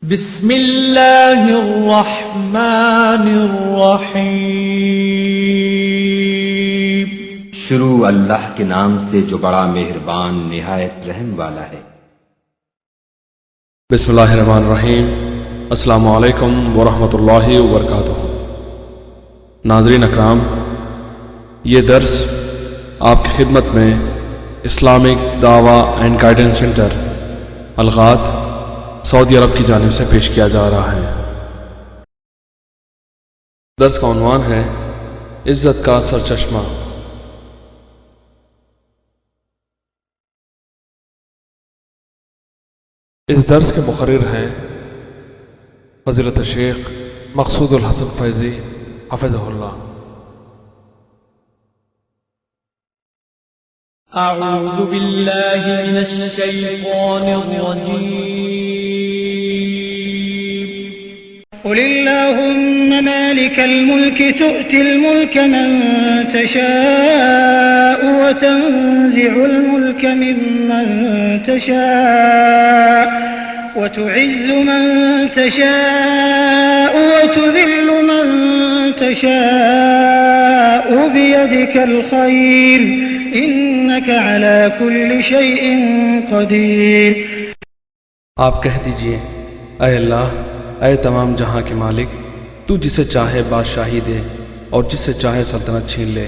بسم اللہ الرحمن الرحیم۔ شروع اللہ کے نام سے جو بڑا مہربان نہایت رحم والا ہے۔ بسم اللہ الرحمن الرحیم۔ السلام علیکم ورحمۃ اللہ وبرکاتہ۔ ناظرین اکرام، یہ درس آپ کی خدمت میں اسلامک دعویٰ اینڈ گائیڈنس سینٹر الغات سعودی عرب کی جانب سے پیش کیا جا رہا ہے۔ درس کا عنوان ہے عزت کا سرچشمہ۔ اس درس کے مقرر ہیں فضیلت الشیخ مقصود الحسن فیضی حفظہ اللہ۔ اعوذ باللہ من الشیطان الرجیم۔ قل اللهم مالك الملك تؤتي الملك من تشاء وتنزع الملك ممن تشاء وتعز من تشاء وتذل من تشاء بيدك الخير إنك على كل شيء قدير۔ آپ کہہ دیجئے، اے اللہ، اے تمام جہاں کے مالک، تو جسے چاہے بادشاہی دے اور جسے چاہے سلطنت چھین لے،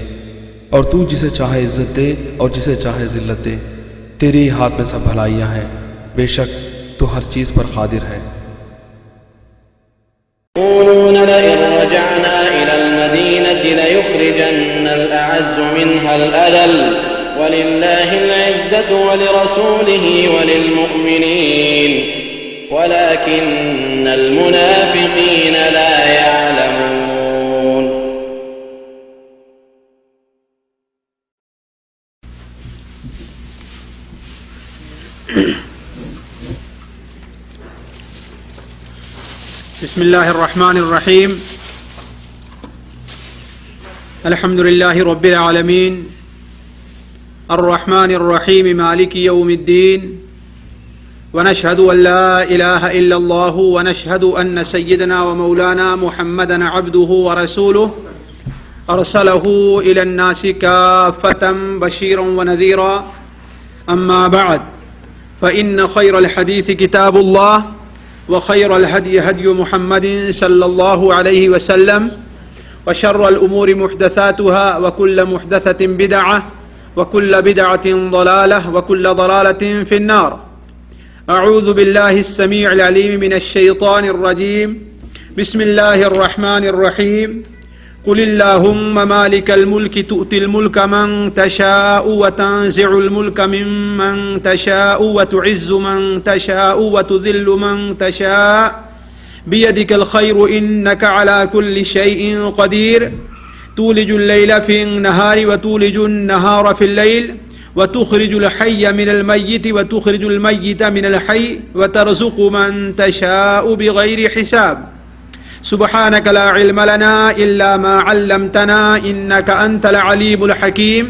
اور تو جسے چاہے عزت دے اور جسے چاہے ذلت دے، تیرے ہاتھ میں سب بھلائیاں ہیں، بے شک تو ہر چیز پر قادر ہے۔ يقولون لئن رجعنا إلى المدينة ليخرجن الأعز منها الأذل ولله العزة ولرسوله وللمؤمنين ولكن المنافقين لا يعلمون۔ بسم اللہ الرحمن الرحیم۔ الحمد للہ رب العالمین الرحمن الرحیم مالک یوم الدین، ونشهد ان لا الہ الا اللہ ونشهد ان سیدنا ومولانا محمدا عبده ورسوله ارسلہ الى الناس کافۃ بشیرا ونذیرا، اما بعد فإن خیر الحدیث کتاب اللہ وخير الهدي هدي محمد صلى الله عليه وسلم وشر الأمور محدثاتها وكل محدثة بدعة وكل بدعة ضلالة وكل ضلالة في النار۔ أعوذ بالله السميع العليم من الشيطان الرجيم، بسم الله الرحمن الرحيم۔ قل اللهم مالك الملك تؤتي الملك من تشاء وتنزع الملك ممن تشاء وتعز من تشاء وتذل من تشاء بيدك الخير إنك على كل شيء قدير، تولج الليل في النهار وتولج النهار في الليل وتخرج الحي من الميت وتخرج الميت من الحي وترزق من تشاء بغير حساب، سبحانك لا علم لنا إلا ما علمتنا إنك أنت العليم الحكيم،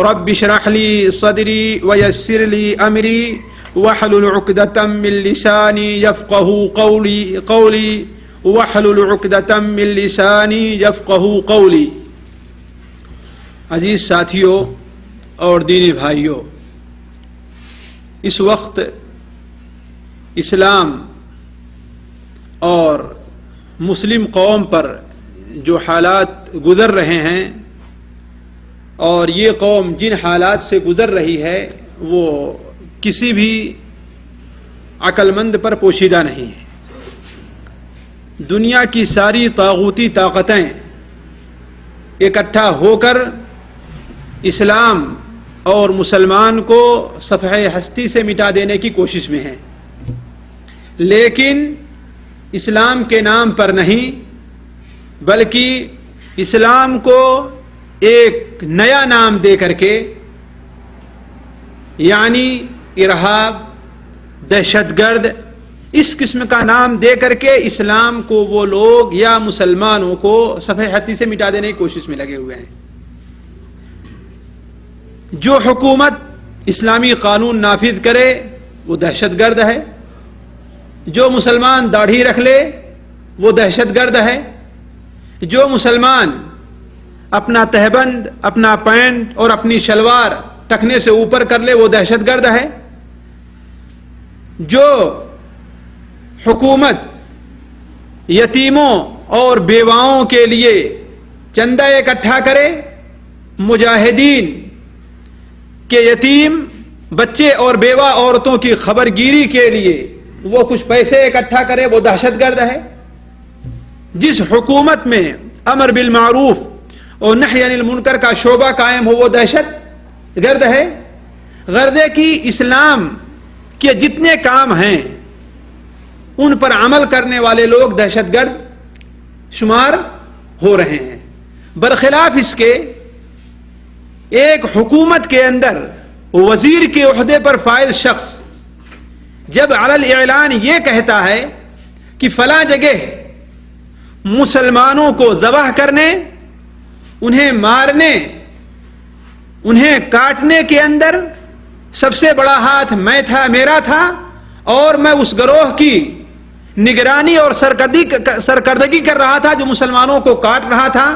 رب اشرح لي صدري ويسر لي أمري واحلل عقدة من لساني يفقهوا قولي واحلل عقدة من لساني يفقهوا قولي۔ عزیز ساتھیوں اور دینی بھائیوں، اس وقت اسلام اور مسلم قوم پر جو حالات گزر رہے ہیں اور یہ قوم جن حالات سے گزر رہی ہے وہ کسی بھی عقل مند پر پوشیدہ نہیں ہے۔ دنیا کی ساری طاغوتی طاقتیں اکٹھا ہو کر اسلام اور مسلمان کو صفحہ ہستی سے مٹا دینے کی کوشش میں ہیں، لیکن اسلام کے نام پر نہیں بلکہ اسلام کو ایک نیا نام دے کر کے، یعنی ارہاب، دہشت گرد، اس قسم کا نام دے کر کے اسلام کو وہ لوگ یا مسلمانوں کو صفحہ ہستی سے مٹا دینے کی کوشش میں لگے ہوئے ہیں۔ جو حکومت اسلامی قانون نافذ کرے وہ دہشت گرد ہے، جو مسلمان داڑھی رکھ لے وہ دہشت گرد ہے، جو مسلمان اپنا تہبند، اپنا پینٹ اور اپنی شلوار ٹکنے سے اوپر کر لے وہ دہشت گرد ہے، جو حکومت یتیموں اور بیواؤں کے لیے چندہ اکٹھا کرے، مجاہدین کے یتیم بچے اور بیوہ عورتوں کی خبر گیری کے لیے وہ کچھ پیسے اکٹھا کرے وہ دہشت گرد ہے، جس حکومت میں امر بالمعروف اور نہی عن المنکر کا شعبہ قائم ہو وہ دہشت گرد ہے۔ غرض کی اسلام کے جتنے کام ہیں ان پر عمل کرنے والے لوگ دہشت گرد شمار ہو رہے ہیں۔ برخلاف اس کے ایک حکومت کے اندر وزیر کے عہدے پر فائز شخص جب علی الاعلان یہ کہتا ہے کہ فلاں جگہ مسلمانوں کو ذبح کرنے، انہیں مارنے، انہیں کاٹنے کے اندر سب سے بڑا ہاتھ میرا تھا اور میں اس گروہ کی نگرانی اور سرکردگی کر رہا تھا جو مسلمانوں کو کاٹ رہا تھا،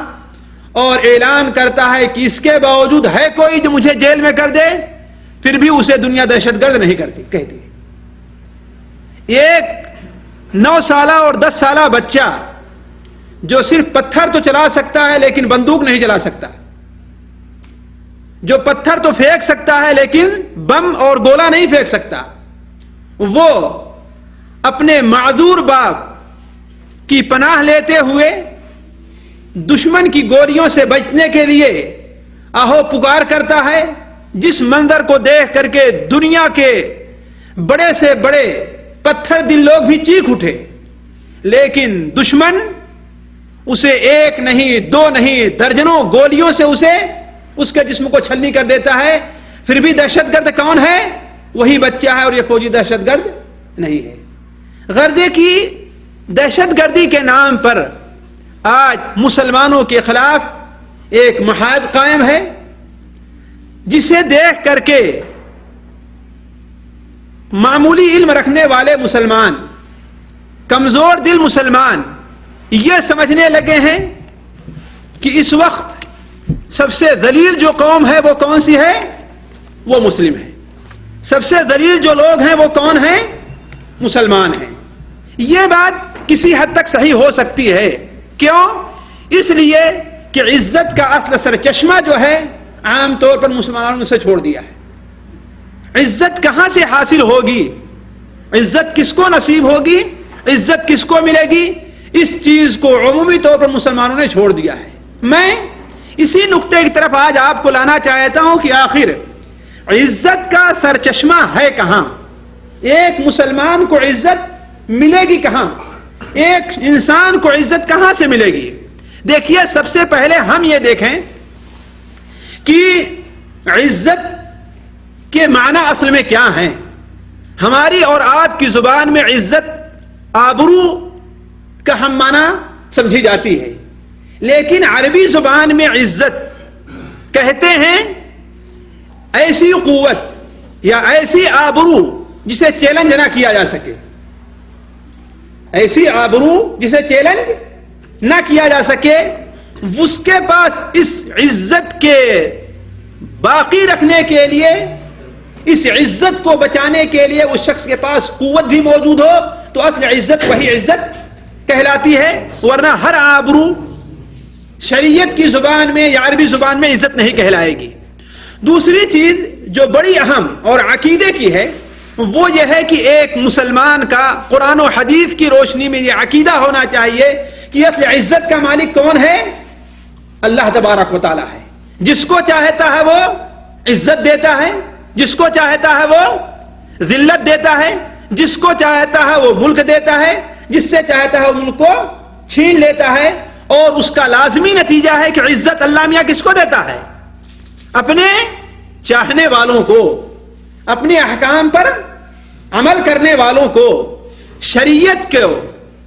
اور اعلان کرتا ہے کہ اس کے باوجود ہے کوئی جو مجھے جیل میں کر دے پھر بھی اسے دنیا دہشت گرد نہیں کرتی کہتی۔ ایک 9 سالہ اور 10 سالہ بچہ جو صرف پتھر تو چلا سکتا ہے لیکن بندوق نہیں چلا سکتا، جو پتھر تو پھینک سکتا ہے لیکن بم اور گولہ نہیں پھینک سکتا، وہ اپنے معذور باپ کی پناہ لیتے ہوئے دشمن کی گولیوں سے بچنے کے لیے آہو پکار کرتا ہے، جس منظر کو دیکھ کر کے دنیا کے بڑے سے بڑے پتھر دل لوگ بھی چیخ اٹھے، لیکن دشمن اسے 1 نہیں 2 نہیں درجنوں گولیوں سے اس کے جسم کو چھلنی کر دیتا ہے، پھر بھی دہشت گرد کون ہے؟ وہی بچہ ہے، اور یہ فوجی دہشت گرد نہیں ہے۔ غرضے کی دہشت گردی کے نام پر آج مسلمانوں کے خلاف ایک محاذ قائم ہے، جسے دیکھ کر کے معمولی علم رکھنے والے مسلمان، کمزور دل مسلمان یہ سمجھنے لگے ہیں کہ اس وقت سب سے ذلیل جو قوم ہے وہ کون سی ہے؟ وہ مسلم ہے۔ سب سے ذلیل جو لوگ ہیں وہ کون ہیں؟ مسلمان ہیں۔ یہ بات کسی حد تک صحیح ہو سکتی ہے، کیوں؟ اس لیے کہ عزت کا اصل سرچشمہ جو ہے عام طور پر مسلمانوں نے اسے چھوڑ دیا ہے۔ عزت کہاں سے حاصل ہوگی؟ عزت کس کو نصیب ہوگی؟ عزت کس کو ملے گی؟ اس چیز کو عمومی طور پر مسلمانوں نے چھوڑ دیا ہے۔ میں اسی نقطے کی طرف آج آپ کو لانا چاہتا ہوں کہ آخر عزت کا سرچشمہ ہے کہاں؟ ایک مسلمان کو عزت ملے گی کہاں؟ ایک انسان کو عزت کہاں سے ملے گی؟ دیکھیے، سب سے پہلے ہم یہ دیکھیں کہ عزت کے معنی اصل میں کیا ہیں۔ ہماری اور آپ کی زبان میں عزت آبرو کا ہم معنی سمجھی جاتی ہے، لیکن عربی زبان میں عزت کہتے ہیں ایسی قوت یا ایسی آبرو جسے چیلنج نہ کیا جا سکے، ایسی آبرو جسے چیلنج نہ کیا جا سکے۔ اس کے پاس اس عزت کے باقی رکھنے کے لیے، اس عزت کو بچانے کے لیے اس شخص کے پاس قوت بھی موجود ہو تو اصل عزت وہی عزت کہلاتی ہے، ورنہ ہر آبرو شریعت کی زبان میں یا عربی زبان میں عزت نہیں کہلائے گی۔ دوسری چیز جو بڑی اہم اور عقیدے کی ہے وہ یہ ہے کہ ایک مسلمان کا قرآن و حدیث کی روشنی میں یہ عقیدہ ہونا چاہیے کہ اصل عزت کا مالک کون ہے؟ اللہ تبارک و تعالی ہے۔ جس کو چاہتا ہے وہ عزت دیتا ہے، جس کو چاہتا ہے وہ ذلت دیتا ہے، جس کو چاہتا ہے وہ ملک دیتا ہے، جس سے چاہتا ہے وہ ملک کو چھین لیتا ہے، اور اس کا لازمی نتیجہ ہے کہ عزت اللہ میاں کس کو دیتا ہے؟ اپنے چاہنے والوں کو، اپنے احکام پر عمل کرنے والوں کو، شریعت کو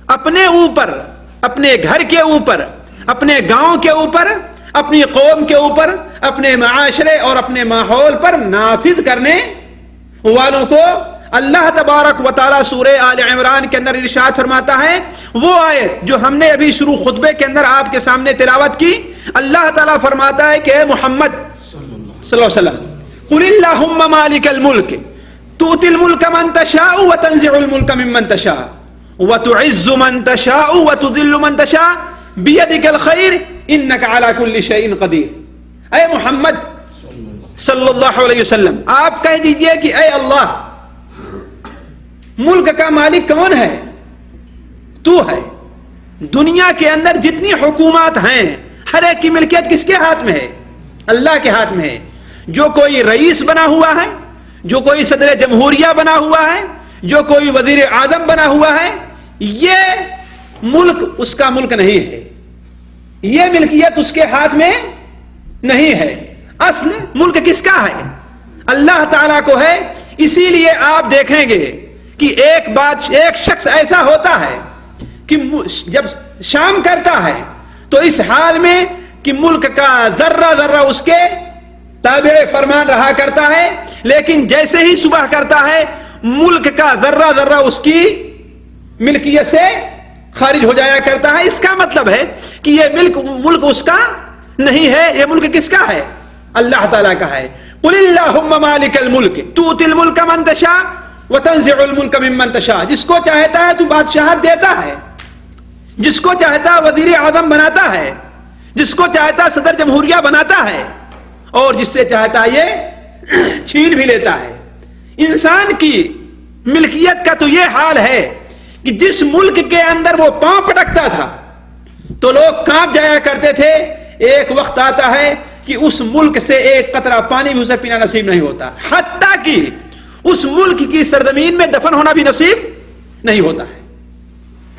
اپنے اوپر، اپنے گھر کے اوپر، اپنے گاؤں کے اوپر، اپنی قوم کے اوپر، اپنے معاشرے اور اپنے ماحول پر نافذ کرنے والوں کو اللہ تبارک و تعالی سورہ آل عمران کے اندر ارشاد فرماتا ہے، وہ آیت جو ہم نے ابھی شروع خطبے کے اندر آپ کے سامنے تلاوت کی، اللہ تعالیٰ فرماتا ہے کہ اے محمد صلی اللہ علیہ وسلم قل اللہم مالک الملک تؤتی الملک من تشاء وتنزع الملک ممن تشاء وتعز من تشاء وتذل من تشاء بیدک الخیر انک علی کل شیء قدیر۔ اے محمد صلی اللہ علیہ وسلم آپ کہہ دیجئے کہ اے اللہ، ملک کا مالک کون ہے؟ تو ہے۔ دنیا کے اندر جتنی حکومات ہیں ہر ایک کی ملکیت کس کے ہاتھ میں ہے؟ اللہ کے ہاتھ میں ہے۔ جو کوئی رئیس بنا ہوا ہے، جو کوئی صدر جمہوریہ بنا ہوا ہے، جو کوئی وزیر اعظم بنا ہوا ہے، یہ ملک اس کا ملک نہیں ہے، یہ ملکیت اس کے ہاتھ میں نہیں ہے۔ اصل ملک کس کا ہے؟ اللہ تعالیٰ کو ہے۔ اسی لیے آپ دیکھیں گے کہ ایک شخص ایسا ہوتا ہے کہ جب شام کرتا ہے تو اس حال میں کہ ملک کا ذرہ ذرہ اس کے تابع فرمان رہا کرتا ہے، لیکن جیسے ہی صبح کرتا ہے ملک کا ذرہ ذرہ اس کی ملکیت سے خارج ہو جایا کرتا ہے۔ اس کا مطلب ہے کہ یہ ملک اس کا نہیں ہے، یہ ملک کس کا ہے؟ اللہ تعالیٰ کا ہے۔ قل اللہم مالک الملک تؤتی الملک من تشاء وتنزع الملک ممن تشاء، جس کو چاہتا ہے تو بادشاہت دیتا ہے، جس کو چاہتا ہے وزیر اعظم بناتا ہے، جس کو چاہتا ہے صدر جمہوریہ بناتا ہے، اور جس سے چاہتا ہے یہ چھین بھی لیتا ہے۔ انسان کی ملکیت کا تو یہ حال ہے کہ جس ملک کے اندر وہ پاؤں پٹکتا تھا تو لوگ کانپ جایا کرتے تھے، ایک وقت آتا ہے کہ اس ملک سے ایک قطرہ پانی بھی اسے پینا نصیب نہیں ہوتا، حتیٰ کہ اس ملک کی سرزمین میں دفن ہونا بھی نصیب نہیں ہوتا ہے۔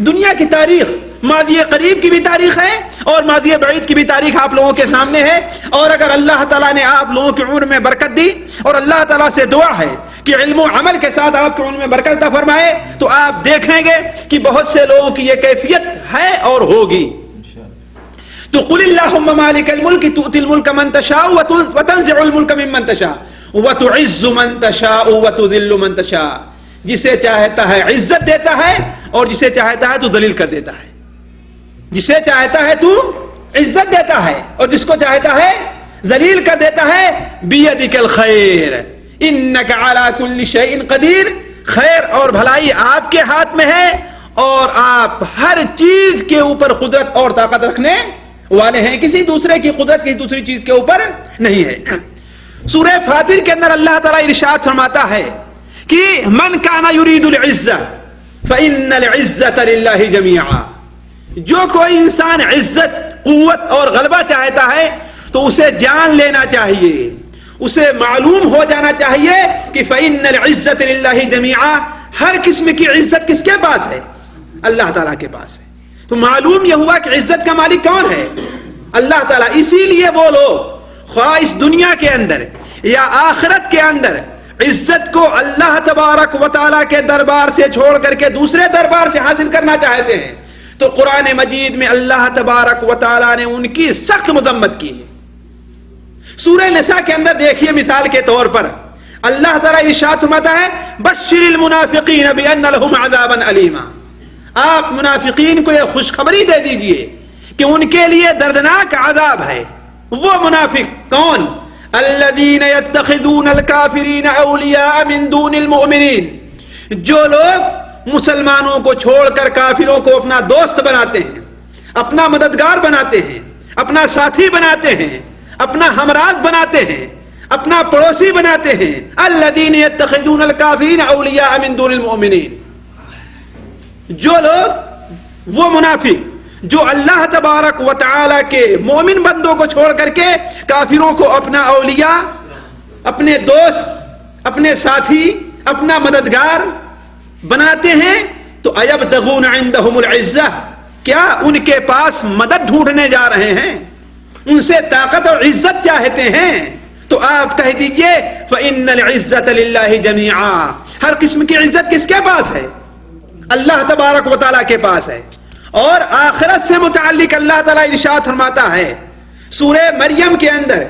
دنیا کی تاریخ، ماضی قریب کی بھی تاریخ ہے اور ماضی بعید کی بھی تاریخ آپ لوگوں کے سامنے ہے، اور اگر اللہ تعالیٰ نے آپ لوگوں کی عمر میں برکت دی، اور اللہ تعالیٰ سے دعا ہے کہ علم و عمل کے ساتھ آپ کی عمر میں برکت عطا فرمائے، تو آپ دیکھیں گے کہ بہت سے لوگوں کی یہ کیفیت ہے اور ہوگی۔ تو قل اللہم مالک الملک تؤتی الملک من تشاء وتنزع الملک ممن تشاء وتعز من تشاء وتذل من تشاء، جسے چاہتا ہے عزت دیتا ہے اور جسے چاہتا ہے تو ذلیل کر دیتا ہے، جسے چاہتا ہے تو عزت دیتا ہے اور جس کو چاہتا ہے ذلیل کر دیتا ہے۔ بیدک الخیر انک علی کل شیء قدیر، خیر اور بھلائی آپ کے ہاتھ میں ہے اور آپ ہر چیز کے اوپر قدرت اور طاقت رکھنے والے ہیں، کسی دوسرے کی قدرت کسی دوسری چیز کے اوپر نہیں ہے۔ سورہ فاطر کے اندر اللہ تعالیٰ ارشاد فرماتا ہے کہ من کان یرید العزہ فإن العزة للہ جمیعا، جو کوئی انسان عزت، قوت اور غلبہ چاہتا ہے تو اسے جان لینا چاہیے، اسے معلوم ہو جانا چاہیے کہ فإن العزة للہ جمیعا، ہر قسم کی عزت کس کے پاس ہے؟ اللہ تعالیٰ کے پاس ہے۔ تو معلوم یہ ہوا کہ عزت کا مالک کون ہے؟ اللہ تعالیٰ۔ اسی لیے وہ لوگ خواہ اس دنیا کے اندر یا آخرت کے اندر عزت کو اللہ تبارک و تعالیٰ کے دربار سے چھوڑ کر کے دوسرے دربار سے حاصل کرنا چاہتے ہیں، تو قرآن مجید میں اللہ تبارک و تعالیٰ نے ان کی سخت مذمت کی ہے۔ سورہ نساء کے اندر دیکھیے مثال کے طور پر اللہ تعالیٰ ارشاد فرماتا ہے بشر المنافقین بان لهم عذابا الیما، آپ منافقین کو یہ خوشخبری دے دیجئے کہ ان کے لیے دردناک عذاب ہے۔ وہ منافق کون؟ الذین یتخذون الکافرین اولیاء من دون المؤمنین، جو لوگ مسلمانوں کو چھوڑ کر کافروں کو اپنا دوست بناتے ہیں، اپنا مددگار بناتے ہیں، اپنا ساتھی بناتے ہیں، اپنا ہمراز بناتے ہیں، اپنا پڑوسی بناتے ہیں۔ الذین یتخذون الکافرین اولیاء من دون المؤمنین، جو لوگ، وہ منافق جو اللہ تبارک و تعالی کے مومن بندوں کو چھوڑ کر کے کافروں کو اپنا اولیاء، اپنے دوست، اپنے ساتھی، اپنا مددگار بناتے ہیں، تو ایبتغون عندہم العزہ، کیا ان کے پاس مدد ڈھونڈنے جا رہے ہیں، ان سے طاقت اور عزت چاہتے ہیں؟ تو آپ کہہ دیجئے فإن العزة للہ جمیعا، ہر قسم کی عزت کس کے پاس ہے؟ اللہ تبارک و تعالیٰ کے پاس ہے۔ اور آخرت سے متعلق اللہ تعالیٰ ارشاد فرماتا ہے سورہ مریم کے اندر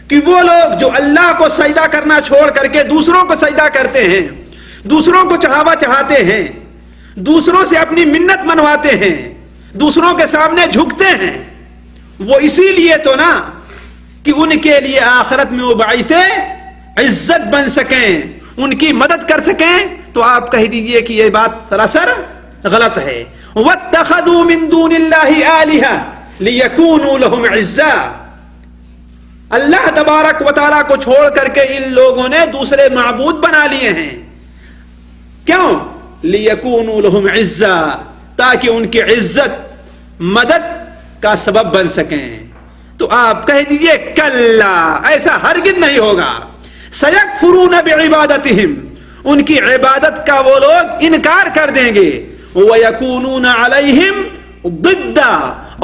کہ وہ لوگ جو اللہ کو سجدہ کرنا چھوڑ کر کے دوسروں کو سجدہ کرتے ہیں، دوسروں کو چڑھاوا چڑھاتے ہیں، دوسروں سے اپنی منت منواتے ہیں، دوسروں کے سامنے جھکتے ہیں، وہ اسی لیے تو نا کہ ان کے لیے آخرت میں وہ باعث عزت بن سکیں، ان کی مدد کر سکیں. تو آپ کہہ دیجئے کہ یہ بات سراسر غلط ہے. وَاتَّخَذُوا مِن دُونِ اللَّهِ آلِهَةً لِيَكُونُوا لَهُمْ عِزًّا. اللہ تبارک و تعالیٰ کو چھوڑ کر کے ان لوگوں نے دوسرے معبود بنا لیے ہیں. کیوں؟ لِيَكُونُوا لَهُمْ عِزًّا، تاکہ ان کی عزت مدد کا سبب بن سکیں. تو آپ کہہ دیجئے کلا، ایسا ہرگز نہیں ہوگا. سَيَكْفُرُونَ بِعِبَادَتِهِمْ، ان کی عبادت کا وہ لوگ انکار کر دیں گے. وَيَكُونُونَ عَلَيْهِمْ ضِدًّا،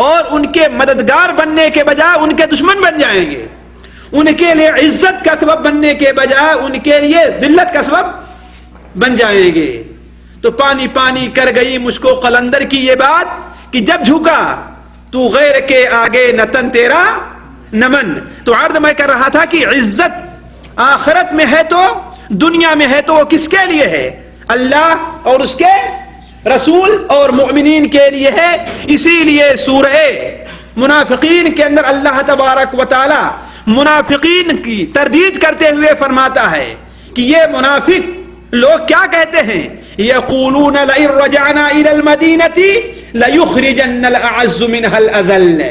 اور ان کے مددگار بننے کے بجائے ان کے دشمن بن جائیں گے. ان کے لیے عزت کا سبب بننے کے بجائے ان کے لیے ذلت کا سبب بن جائیں گے. تو پانی پانی کر گئی مجھ کو قلندر کی یہ بات کہ جب جھکا تو غیر کے آگے نہ تن تیرا نہ من. تو عرض میں کر رہا تھا کہ عزت آخرت میں ہے تو دنیا میں ہے تو وہ کس کے لیے ہے؟ اللہ اور اس کے رسول اور مؤمنین کے لیے ہے. اسی لیے سورہ منافقین کے اندر اللہ تبارک و تعالی منافقین کی تردید کرتے ہوئے فرماتا ہے کہ یہ منافق لوگ کیا کہتے ہیں؟ یقولون لئن رجعنا الى المدینة لیخرجن الاعز منها الاذل.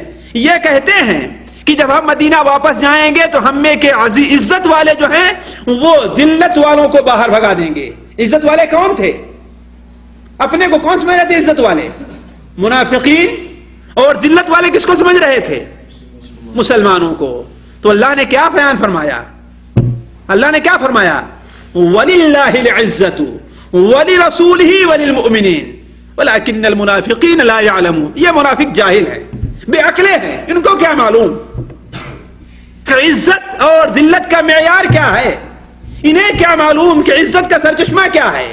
یہ کہتے ہیں کہ جب ہم مدینہ واپس جائیں گے تو ہم میں کے عزت والے جو ہیں وہ ذلت والوں کو باہر بھگا دیں گے. عزت والے کون تھے؟ اپنے کو کون سمجھ رہے تھے عزت والے؟ منافقین. اور ذلت والے کس کو سمجھ رہے تھے؟ مسلمانوں کو. تو اللہ نے کیا بیان فرمایا؟ اللہ نے کیا فرمایا؟ وَلِلَّهِ الْعِزَّةُ وَلِرَسُولِهِ وَلِلْمُؤْمِنِينَ وَلَكِنَّ الْمُنَافِقِينَ لَا يَعْلَمُونَ. یہ منافق جاہل ہیں، بے عقلے ہیں، ان کو کیا معلوم کہ عزت اور ذلت کا معیار کیا ہے؟ انہیں کیا معلوم کہ عزت کا سرچشمہ کیا ہے؟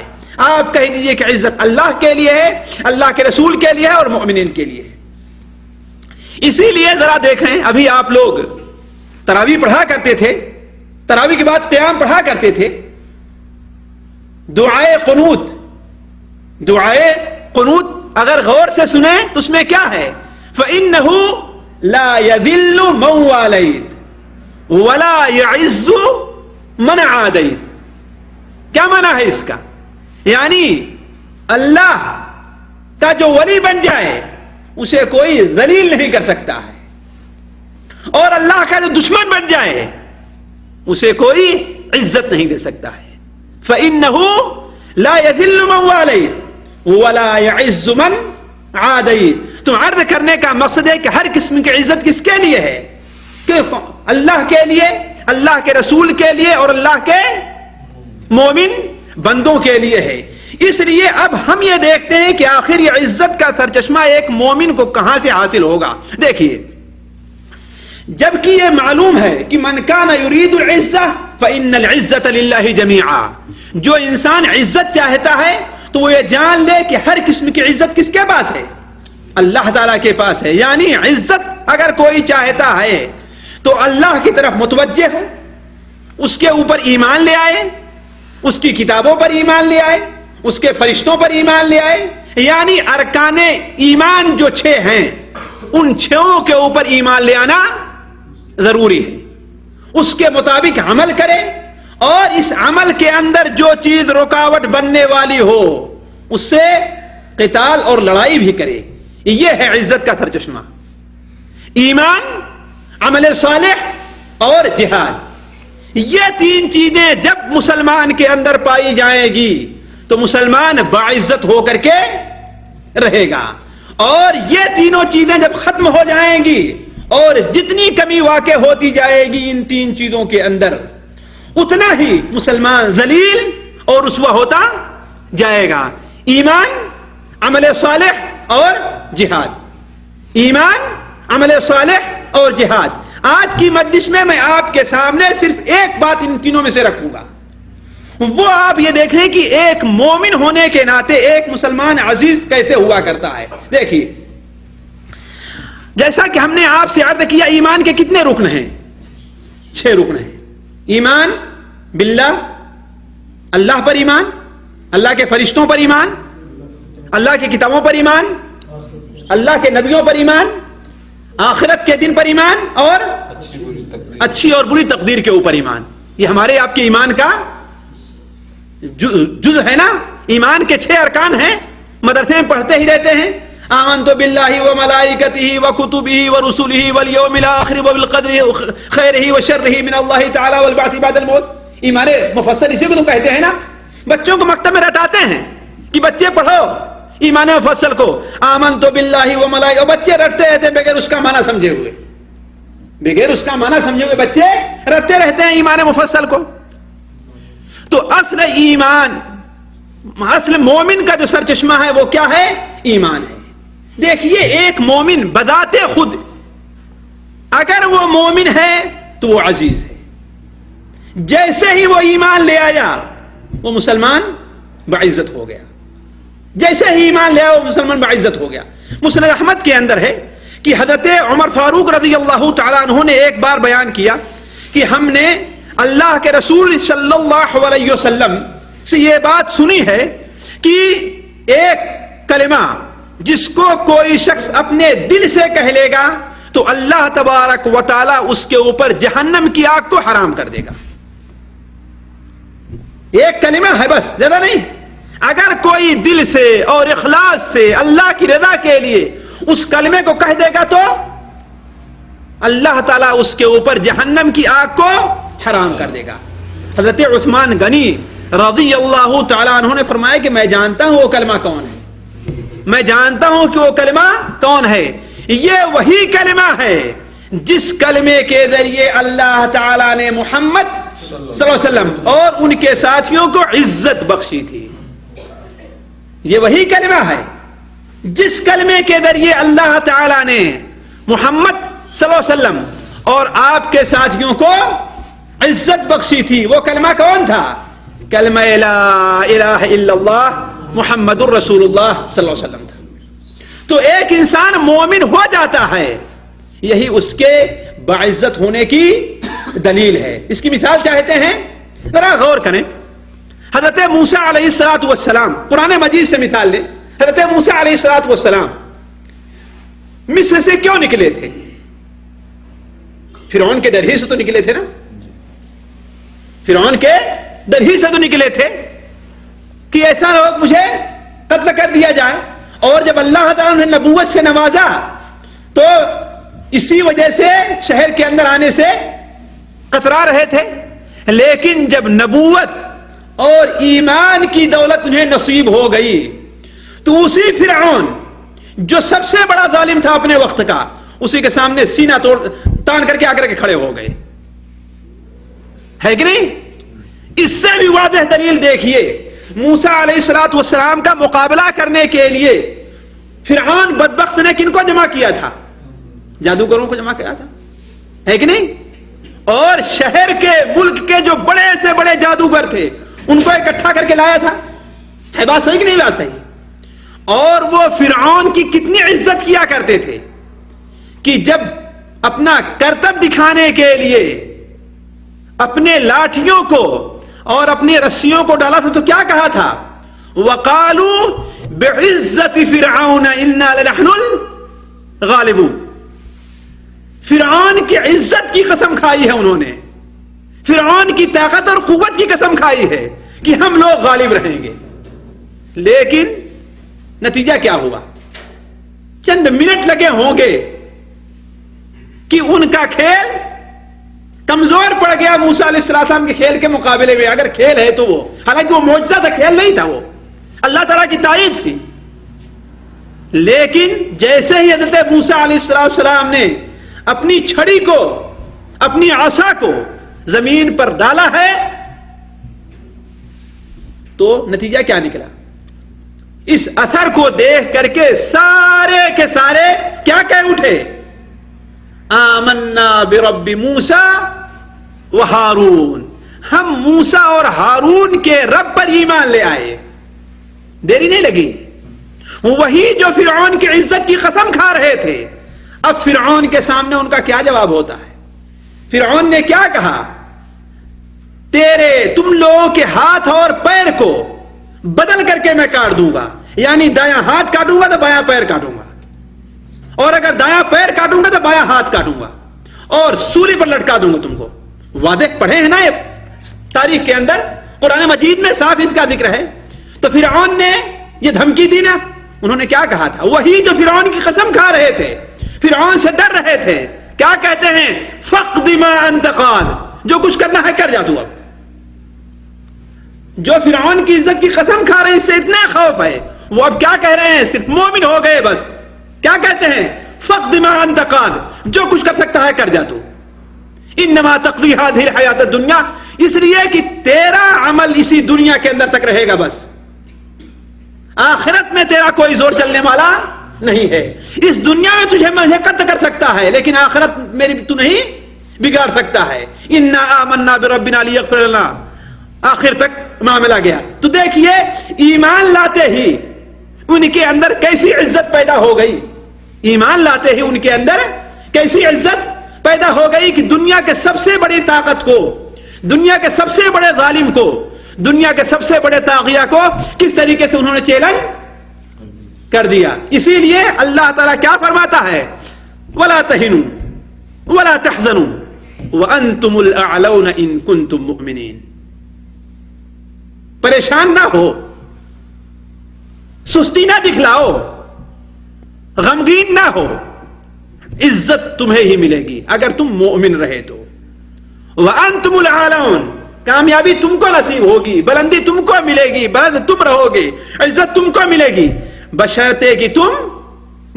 آپ کہہ دیجئے کہ عزت اللہ کے لیے ہے، اللہ کے رسول کے لیے ہے اور مؤمنین کے لیے ہے. اسی لیے ذرا دیکھیں، ابھی آپ لوگ تراویح پڑھا کرتے تھے، تراویح کے بعد قیام پڑھا کرتے تھے. دعائے قنوت، دعائے قنوت اگر غور سے سنیں تو اس میں کیا ہے؟ فَإِنَّهُ لَا يَذِلُّ مَنْ وَالَيْتَ وَلَا يَعِزُّ مَنْ عَادَيْتَ. کیا معنی ہے اس کا؟ یعنی اللہ کا جو ولی بن جائے اسے کوئی ذلیل نہیں کر سکتا ہے، اور اللہ کا جو دشمن بن جائے اسے کوئی عزت نہیں دے سکتا ہے. فَإِنَّهُ لَا يَذِلُّ مَنْ وَالَيْتَ وَلَا يَعِزُّ مَنْ عَادَيْتَ. تو عرض کرنے کا مقصد ہے کہ ہر قسم کی عزت کس کے لیے ہے؟ کہ اللہ کے لیے، اللہ کے رسول کے لیے اور اللہ کے مومن بندوں کے لیے ہے. اس لیے اب ہم یہ دیکھتے ہیں کہ آخر یہ عزت کا سرچشمہ ایک مومن کو کہاں سے حاصل ہوگا. دیکھیے، جبکہ یہ معلوم ہے کہ من کان یرید العزہ فإن العزة للہ جمیعا. جو انسان عزت چاہتا ہے تو وہ یہ جان لے کہ ہر قسم کی عزت کس کے پاس ہے؟ اللہ تعالیٰ کے پاس ہے. یعنی عزت اگر کوئی چاہتا ہے تو اللہ کی طرف متوجہ ہو، اس کے اوپر ایمان لے آئے، اس کی کتابوں پر ایمان لے آئے، اس کے فرشتوں پر ایمان لے آئے. یعنی ارکان ایمان جو 6 ہیں ان 6 کے اوپر ایمان لے آنا ضروری ہے. اس کے مطابق عمل کرے، اور اس عمل کے اندر جو چیز رکاوٹ بننے والی ہو اس سے قتال اور لڑائی بھی کرے. یہ ہے عزت کا سرچشمہ. ایمان، عمل صالح اور جہاد. یہ 3 چیزیں جب مسلمان کے اندر پائی جائیں گی تو مسلمان باعزت ہو کر کے رہے گا. اور یہ تینوں چیزیں جب ختم ہو جائیں گی اور جتنی کمی واقع ہوتی جائے گی ان 3 چیزوں کے اندر، اتنا ہی مسلمان ذلیل اور رسوا ہوتا جائے گا. ایمان، عمل صالح اور جہاد. ایمان، عمل صالح اور جہاد. آج کی مجلس میں آپ کے سامنے صرف ایک بات ان تینوں میں سے رکھوں گا. وہ آپ یہ دیکھیں کہ ایک مومن ہونے کے ناطے ایک مسلمان عزیز کیسے ہوا کرتا ہے. دیکھیے، جیسا کہ ہم نے آپ سے عرض کیا ایمان کے کتنے رکن ہیں؟ 6 رکن ہیں. ایمان باللہ، اللہ پر ایمان، اللہ کے فرشتوں پر ایمان، اللہ کی کتابوں پر ایمان، اللہ کے نبیوں پر ایمان، آخرت کے دن پر ایمان، اور اچھی اور بری تقدیر کے اوپر ایمان. یہ ہمارے آپ کے ایمان کا جز ہے نا. ایمان کے 6 ارکان ہیں، مدرسے میں پڑھتے ہی رہتے ہیں. آمنت باللہ وملائکتہ وکتبہ ورسلہ والیوم الآخر وبالقدر خیرہ وشرہ من اللہ تعالی والبعث بعد الموت. ایمان مفصل اسی کو تم کہتے ہیں نا. بچوں کو مکتب میں رٹاتے ہیں کہ بچے پڑھو ایمان مفصل کو. آمنت باللہ وملائکتہ، بچے رٹتے رہتے بغیر اس کا معنی سمجھے ہوئے، بغیر اس کا معنی سمجھے ہوئے بچے رٹتے رہتے ہیں ایمان مفصل کو. تو اصل ایمان، اصل مومن کا جو سرچشمہ ہے وہ کیا ہے؟ ایمان ہے. دیکھیے ایک مومن بذات خود اگر وہ مومن ہے تو وہ عزیز ہے. جیسے ہی وہ ایمان لے آیا وہ مسلمان بعزت ہو گیا. جیسے ہی ایمان لے آیا وہ مسلمان بعزت ہو گیا. مسند احمد کے اندر ہے کہ حضرت عمر فاروق رضی اللہ تعالیٰ عنہ نے ایک بار بیان کیا کہ ہم نے اللہ کے رسول صلی اللہ علیہ وسلم سے یہ بات سنی ہے کہ ایک کلمہ جس کو کوئی شخص اپنے دل سے کہہ لے گا تو اللہ تبارک و تعالی اس کے اوپر جہنم کی آگ کو حرام کر دے گا. ایک کلمہ ہے بس، زیادہ نہیں. اگر کوئی دل سے اور اخلاص سے اللہ کی رضا کے لیے اس کلمے کو کہہ دے گا تو اللہ تعالیٰ اس کے اوپر جہنم کی آگ کو حرام کر دے گا. حضرت عثمان غنی رضی اللہ تعالیٰ عنہ نے فرمایا کہ میں جانتا ہوں وہ کلمہ کون ہے، میں جانتا ہوں کہ وہ کلمہ کون ہے. یہ وہی کلمہ ہے جس کلمے کے ذریعے اللہ تعالیٰ نے محمد صلی اللہ علیہ وسلم اور ان کے ساتھیوں کو عزت بخشی تھی. یہ وہی کلمہ ہے جس کلمے کے ذریعے اللہ تعالیٰ نے محمد صلی اللہ علیہ وسلم اور آپ کے ساتھیوں کو عزت بخشی تھی. وہ کلمہ کون تھا؟ کلمہ لا الہ الا اللہ محمد الرسول اللہ صلی اللہ علیہ وسلم تھا. تو ایک انسان مومن ہو جاتا ہے، یہی اس کے باعزت ہونے کی دلیل ہے. اس کی مثال چاہتے ہیں، ذرا غور کریں. حضرت موسیٰ علیہ السلام، قرآن مجید سے مثال لیں. حضرت موسیٰ علیہ السلام مصر سے کیوں نکلے تھے؟ فرعون کے ڈر ہی سے تو نکلے تھے نا. فرعون کے ڈر ہی سے تو نکلے تھے کہ ایسا نہ ہو مجھے قتل کر دیا جائے. اور جب اللہ تعالیٰ نے نبوت سے نوازا تو اسی وجہ سے شہر کے اندر آنے سے کترا رہے تھے. لیکن جب نبوت اور ایمان کی دولت انہیں نصیب ہو گئی تو اسی فرعون جو سب سے بڑا ظالم تھا اپنے وقت کا، اسی کے سامنے سینہ تان کر کے آ کر کے کھڑے ہو گئے. ہے کہ نہیں؟ اس سے بھی واضح دلیل دیکھیے. موسیٰ علیہ السلام کا مقابلہ کرنے کے لیے فرعون بدبخت نے کن کو جمع کیا تھا؟ جادوگروں کو جمع کیا تھا، ہے کہ نہیں؟ اور شہر کے ملک کے جو بڑے سے بڑے جادوگر تھے ان کو اکٹھا کر کے لایا تھا. ہے بات صحیح کہ نہیں بات صحیح؟ اور وہ فرعون کی کتنی عزت کیا کرتے تھے کہ جب اپنا کرتب دکھانے کے لیے اپنے لاٹھیوں کو اور اپنی رسیوں کو ڈالا تھا تو کیا کہا تھا؟ وَقَالُوا بِعِزَّةِ فِرْعَوْنَ إِنَّا لَنَحْنُ الْغَالِبُونَ. فرعون کی عزت کی قسم کھائی ہے انہوں نے، فرعون کی طاقت اور قوت کی قسم کھائی ہے کہ ہم لوگ غالب رہیں گے. لیکن نتیجہ کیا ہوا؟ چند منٹ لگے ہوں گے کہ ان کا کھیل کمزور پڑ گیا موسیٰ علیہ السلام کے کھیل کے مقابلے میں. اگر کھیل ہے تو وہ، حالانکہ وہ معجزہ تھا، کھیل نہیں تھا، وہ اللہ تعالیٰ کی تائید تھی. لیکن جیسے ہی حضرت موسیٰ علیہ السلام نے اپنی چھڑی کو، اپنی عصا کو زمین پر ڈالا ہے تو نتیجہ کیا نکلا؟ اس اثر کو دیکھ کر کے سارے کے سارے کیا کہہ اٹھے؟ آمنا برب موسیٰ و ہارون. ہم موسیٰ اور ہارون کے رب پر ایمان لے آئے. دیری نہیں لگی. وہی جو فرعون کی عزت کی قسم کھا رہے تھے، اب فرعون کے سامنے ان کا کیا جواب ہوتا ہے؟ فرعون نے کیا کہا؟ تم لوگوں کے ہاتھ اور پیر کو بدل کر کے میں کاٹ دوں گا، یعنی دایاں ہاتھ کاٹوں گا تو بایاں پیر کاٹوں گا، اور اگر دایاں پیر کاٹوں گا تو بایاں ہاتھ کاٹوں گا، اور سولی پر لٹکا دوں گا تم کو۔ وعدے پڑھے ہیں نا یہ تاریخ کے اندر، قرآن مجید میں صاف اس کا ذکر ہے۔ تو فرعون نے یہ دھمکی دی نا، انہوں نے کیا کہا تھا؟ وہی جو فرعون کی قسم کھا رہے تھے، فرعون سے ڈر رہے تھے، کیا کہتے ہیں؟ فقد ما انت قال، جو کچھ کرنا ہے کر جا تو۔ اب جو فرعون کی عزت کی قسم کھا رہے ہیں، اس سے اتنا خوف ہے، وہ اب کیا کہہ رہے ہیں؟ صرف مومن ہو گئے بس، کیا کہتے ہیں؟ فقد ما انت قال، جو کچھ کر سکتا ہے کر جا تو۔ انما تقضی هذه الحیات الدنیا، اس لیے کہ تیرا عمل اسی دنیا کے اندر تک رہے گا بس، آخرت میں تیرا کوئی زور چلنے والا نہیں ہے۔ اس دنیا میں تجھے مشقت کر سکتا ہے، لیکن آخرت میری تو نہیں بگاڑ سکتا ہے۔ انا آمنا بربنا لیغفر لنا، آخر تک معاملہ گیا۔ تو دیکھیے ایمان لاتے ہی ان کے اندر کیسی عزت پیدا ہو گئی، ایمان لاتے ہی ان کے اندر کیسی عزت پیدا ہو گئی کہ دنیا کے سب سے بڑی طاقت کو، دنیا کے سب سے بڑے ظالم کو، دنیا کے سب سے بڑے طاغیہ کو کس طریقے سے انہوں نے چیلنج کر دیا۔ اسی لیے اللہ تعالیٰ کیا فرماتا ہے؟ وَلَا تَهِنُوا وَلَا تَحْزَنُوا وَأَنْتُمُ الْأَعْلَوْنَ إِن كُنتُم مُؤْمِنِينَ۔ پریشان نہ ہو، سستی نہ دکھلاؤ، غمگین نہ ہو، عزت تمہیں ہی ملے گی اگر تم مومن رہے تو۔ وَأَنْتُمُ الْأَعْلَوْنَ، کامیابی تم کو نصیب ہوگی، بلندی تم کو ملے گی، بلند تم رہو گے، عزت تم کو ملے گی، بشرطے کہ تم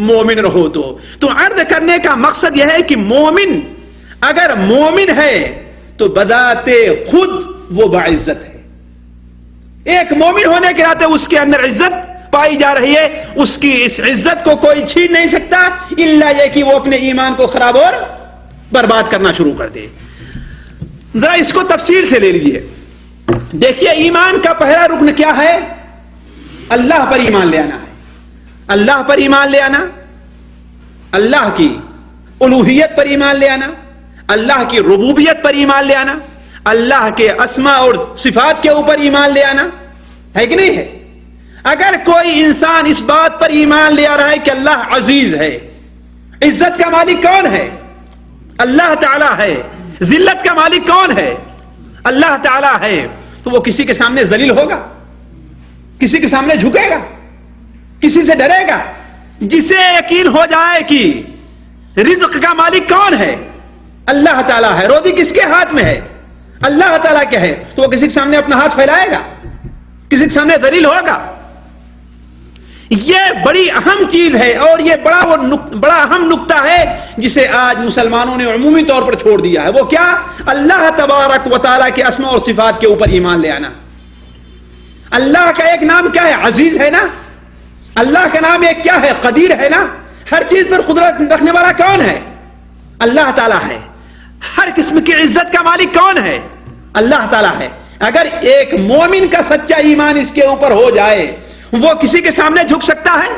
مومن رہو تو۔ تو عرض کرنے کا مقصد یہ ہے کہ مومن اگر مومن ہے تو بذات خود وہ باعزت ہے۔ ایک مومن ہونے کے ناطے اس کے اندر عزت پائی جا رہی ہے، اس کی اس عزت کو کوئی چھین نہیں سکتا الا یہ کہ وہ اپنے ایمان کو خراب اور برباد کرنا شروع کر دے۔ ذرا اس کو تفصیل سے لے لیجئے۔ دیکھیے ایمان کا پہلا رکن کیا ہے؟ اللہ پر ایمان لے آنا ہے۔ اللہ پر ایمان لے آنا، اللہ کی الوہیت پر ایمان لے آنا، اللہ کی ربوبیت پر ایمان لے آنا، اللہ کے اسماء اور صفات کے اوپر ایمان لے آنا ہے کہ نہیں ہے؟ اگر کوئی انسان اس بات پر ایمان لے آ رہا ہے کہ اللہ عزیز ہے، عزت کا مالک کون ہے؟ اللہ تعالی ہے۔ ذلت کا مالک کون ہے؟ اللہ تعالی ہے۔ تو وہ کسی کے سامنے ذلیل ہوگا؟ کسی کے سامنے جھکے گا؟ کسی سے ڈرے گا؟ جسے یقین ہو جائے کہ رزق کا مالک کون ہے؟ اللہ تعالیٰ ہے۔ روزی کس کے ہاتھ میں ہے؟ اللہ تعالیٰ کے ہے۔ تو وہ کسی کے سامنے اپنا ہاتھ پھیلائے گا؟ کسی کے سامنے ذلیل ہوگا؟ یہ بڑی اہم چیز ہے، اور یہ بڑا اہم نقطہ ہے جسے آج مسلمانوں نے عمومی طور پر چھوڑ دیا ہے۔ وہ کیا؟ اللہ تبارک و تعالیٰ کے اسماء اور صفات کے اوپر ایمان لے آنا۔ اللہ کا ایک نام کیا ہے؟ عزیز ہے نا۔ اللہ کا نام ایک کیا ہے؟ قدیر ہے نا۔ ہر چیز پر قدرت رکھنے والا کون ہے؟ اللہ تعالیٰ ہے۔ ہر قسم کی عزت کا مالک کون ہے؟ اللہ تعالیٰ ہے۔ اگر ایک مومن کا سچا ایمان اس کے اوپر ہو جائے، وہ کسی کے سامنے جھک سکتا ہے؟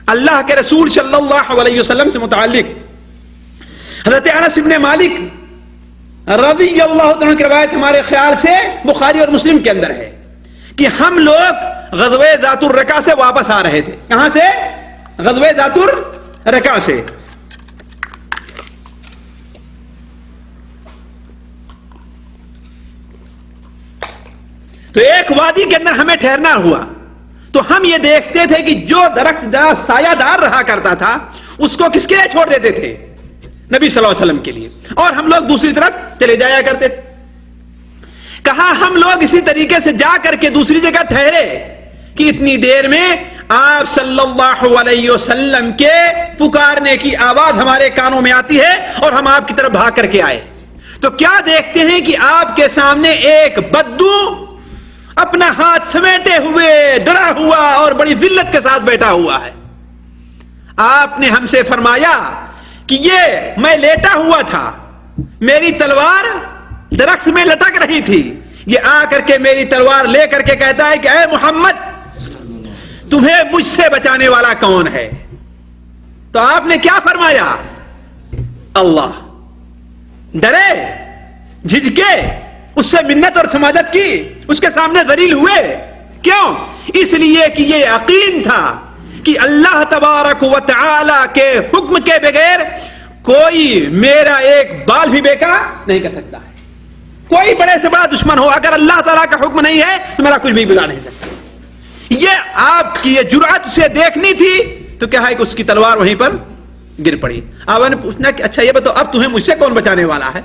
اللہ کے رسول صلی اللہ علیہ وسلم سے متعلق حضرت انس بن مالک رضی اللہ عنہ کی روایت ہمارے خیال سے بخاری اور مسلم کے اندر ہے کہ ہم لوگ غزوہ ذات الرقا سے واپس آ رہے تھے۔ کہاں سے؟ غزوہ ذات الرقا سے۔ تو ایک وادی کے اندر ہمیں ٹھہرنا ہوا، تو ہم یہ دیکھتے تھے کہ جو درخت سایہ دار رہا کرتا تھا اس کو کس کے لیے چھوڑ دیتے تھے؟ نبی صلی اللہ علیہ وسلم کے لیے، اور ہم لوگ دوسری طرف چلے جایا کرتے تھے۔ کہا ہم لوگ اسی طریقے سے جا کر کے دوسری جگہ ٹھہرے کہ اتنی دیر میں آپ صلی اللہ علیہ وسلم کے پکارنے کی آواز ہمارے کانوں میں آتی ہے اور ہم آپ کی طرف بھاگ کر کے آئے۔ تو کیا دیکھتے ہیں کہ آپ کے سامنے ایک بدو اپنا ہاتھ سمیٹے ہوئے ڈرا ہوا اور بڑی ذلت کے ساتھ بیٹھا ہوا ہے۔ آپ نے ہم سے فرمایا کہ یہ میں لیٹا ہوا تھا، میری تلوار درخت میں لٹک رہی تھی، یہ آ کر کے میری تلوار لے کر کے کہتا ہے کہ اے محمد تمہیں مجھ سے بچانے والا کون ہے؟ تو آپ نے کیا فرمایا؟ اللہ۔ ڈرے، جھجکے، اس سے منت اور سماجت کی، اس کے سامنے ذلیل ہوئے، کیوں؟ اس لیے کہ یہ یقین تھا کہ اللہ تبارک و تعالی کے حکم کے بغیر کوئی میرا ایک بال بھی بیکا نہیں کر سکتا ہے. کوئی بڑے سے بڑا دشمن ہو، اگر اللہ تعالیٰ کا حکم نہیں ہے تو میرا کچھ بھی بگاڑ نہیں سکتا. یہ آپ کی یہ جرأت اسے دیکھنی تھی تو کیا ہے کہ اس کی تلوار وہیں پر گر پڑی. آپ نے پوچھنا کہ اچھا یہ بتاؤ اب تمہیں مجھ سے کون بچانے والا ہے؟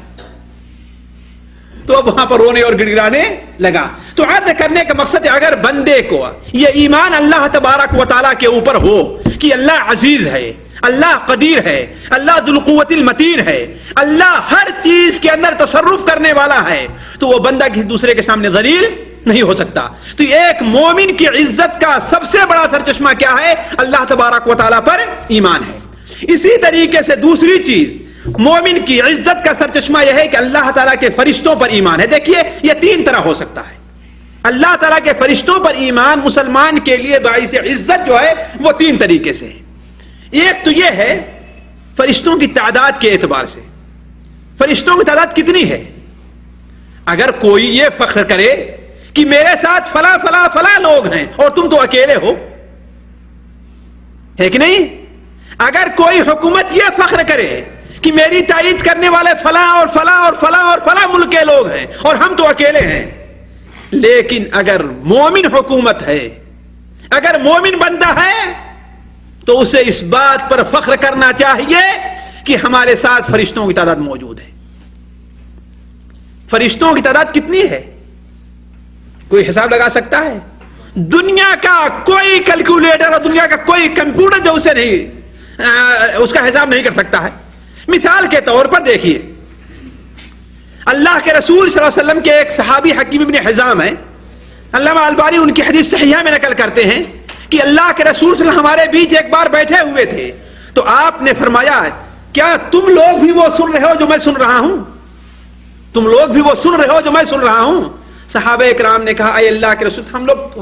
تو اب وہاں پر رونے اور گڑ گڑانے لگا. تو عرض کرنے کا مقصد ہے اگر بندے کو یہ ایمان اللہ تبارک و تعالیٰ کے اوپر ہو کہ اللہ عزیز ہے، اللہ قدیر ہے، اللہ ذو القوت المتین ہے، اللہ ہر چیز کے اندر تصرف کرنے والا ہے، تو وہ بندہ کسی دوسرے کے سامنے ذلیل نہیں ہو سکتا. تو ایک مومن کی عزت کا سب سے بڑا سرچشمہ کیا ہے؟ اللہ تبارک و تعالیٰ پر ایمان ہے. اسی طریقے سے دوسری چیز مومن کی عزت کا سرچشمہ یہ ہے کہ اللہ تعالیٰ کے فرشتوں پر ایمان ہے. دیکھیے یہ تین طرح ہو سکتا ہے. اللہ تعالیٰ کے فرشتوں پر ایمان مسلمان کے لیے باعث عزت جو ہے وہ تین طریقے سے ہے. ایک تو یہ ہے فرشتوں کی تعداد کے اعتبار سے. فرشتوں کی تعداد کتنی ہے؟ اگر کوئی یہ فخر کرے کہ میرے ساتھ فلاں فلاں فلاں لوگ ہیں اور تم تو اکیلے ہو، ہے کہ نہیں؟ اگر کوئی حکومت یہ فخر کرے کہ میری تائید کرنے والے فلاں اور فلاں اور فلاں اور فلاں ملک کے لوگ ہیں اور ہم تو اکیلے ہیں، لیکن اگر مومن حکومت ہے، اگر مومن بندہ ہے، تو اسے اس بات پر فخر کرنا چاہیے کہ ہمارے ساتھ فرشتوں کی تعداد موجود ہے. فرشتوں کی تعداد کتنی ہے؟ کوئی حساب لگا سکتا ہے؟ دنیا کا کوئی کیلکولیٹر اور دنیا کا کوئی کمپیوٹر جو اسے نہیں اس کا حساب نہیں کر سکتا ہے. مثال کے طور پر دیکھیے، اللہ کے رسول صلی اللہ علیہ وسلم کے ایک صحابی حکیم ابن حزام ہیں، علامہ البانی ان کی حدیث صحیحہ میں نقل کرتے ہیں کہ اللہ کے رسول صلی اللہ علیہ وسلم ہمارے بیچ ایک بار بیٹھے ہوئے تھے تو آپ نے فرمایا کیا تم لوگ بھی وہ سن رہے ہو جو میں سن رہا ہوں؟ تم لوگ بھی وہ سن رہے ہو جو میں سن رہا ہوں؟ صحابہ اکرام نے کہا اے اللہ کے رسول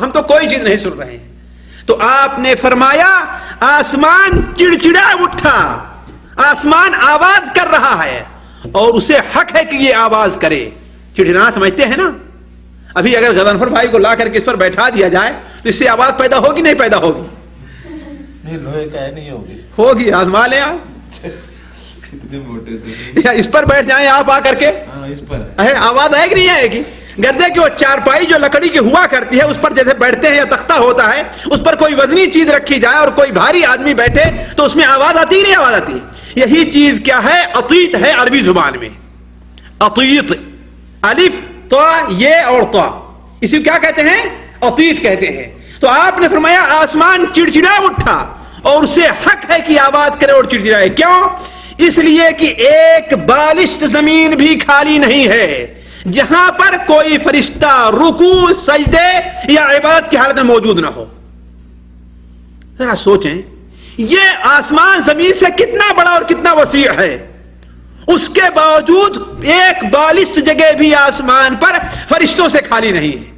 ہم تو کوئی چیز نہیں سن رہے ہیں. تو آپ نے فرمایا آسمان چڑچڑا اٹھا، آسمان آواز کر رہا ہے اور اسے حق ہے کہ یہ آواز کرے. چڑچڑانا سمجھتے ہیں نا؟ ابھی اگر غضنفر بھائی کو لا کر کے اس پر بیٹھا دیا جائے تو اس سے آواز پیدا ہوگی نہیں پیدا ہوگی؟ نہیں لوہے کا ہے نہیں ہوگی، ہوگی. آزما لیں آپ، کتنے موٹے تھے. اس پر بیٹھ جائیں آپ آ کر کے، اس پر آواز آئے گی نہیں آئے گی؟ گردے کی وہ چارپائی جو لکڑی کی ہوا کرتی ہے اس پر جیسے بیٹھتے ہیں یا تختہ ہوتا ہے اس پر کوئی وزنی چیز رکھی جائے اور کوئی بھاری آدمی بیٹھے تو اس میں آواز آتی نہیں آواز آتی. یہی چیز کیا ہے؟ عطیت ہے عربی زبان میں. عطیت، الف تو یہ اور تو، اسی کیا کہتے ہیں؟ عطیت کہتے ہیں. تو آپ نے فرمایا آسمان چڑچڑا اٹھا اور اسے حق ہے کہ آواز کرے اور چڑچڑائے. کیوں؟ اس لیے کہ ایک بالشت زمین بھی خالی نہیں ہے جہاں پر کوئی فرشتہ رکوع، سجدے یا عبادت کی حالت میں موجود نہ ہو. ذرا سوچیں یہ آسمان زمین سے کتنا بڑا اور کتنا وسیع ہے، اس کے باوجود ایک بالشت جگہ بھی آسمان پر فرشتوں سے خالی نہیں ہے.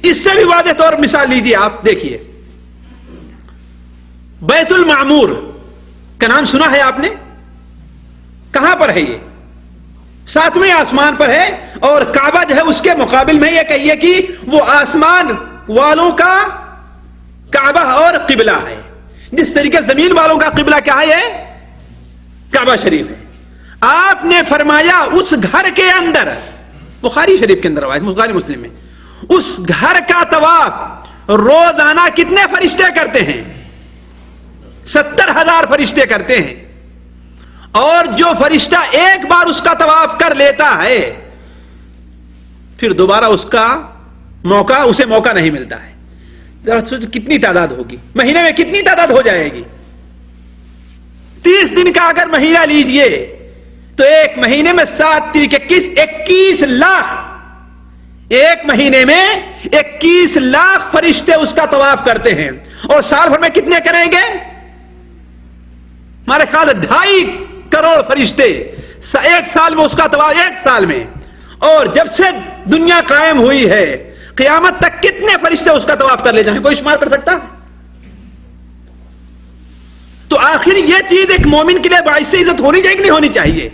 اس سے بھی واضح طور مثال لیجیے آپ، دیکھیے بیت المعمور کا نام سنا ہے آپ نے؟ کہاں پر ہے؟ یہ 7ویں آسمان پر ہے اور کعبہ جو ہے اس کے مقابل میں یہ کہیے کہ وہ آسمان والوں کا کعبہ اور قبلہ ہے. جس طریقے زمین والوں کا قبلہ کیا ہے؟ کعبہ شریف ہے. آپ نے فرمایا اس گھر کے اندر، بخاری شریف کے اندر روایت، بخاری مسلم میں، اس گھر کا طواف روزانہ کتنے فرشتے کرتے ہیں؟ 70,000 فرشتے کرتے ہیں. اور جو فرشتہ ایک بار اس کا طواف کر لیتا ہے پھر دوبارہ اسے موقع نہیں ملتا ہے. ذرا سوچ کتنی تعداد ہوگی، مہینے میں کتنی تعداد ہو جائے گی؟ 30 دن کا اگر مہینہ لیجئے تو ایک مہینے میں 7 × 21 لاکھ، ایک مہینے میں 21 لاکھ فرشتے اس کا طواف کرتے ہیں. اور سال بھر میں کتنے کریں گے؟ ہمارے خیال 2.5 کروڑ فرشتے ایک سال میں اس کا طواف، ایک سال میں. اور جب سے دنیا قائم ہوئی ہے قیامت تک کتنے فرشتے اس کا طواف کر لے جائیں، کوئی شمار کر سکتا؟ تو آخر یہ چیز ایک مومن کے لیے باعث عزت ہونی چاہیے کہ نہیں ہونی چاہیے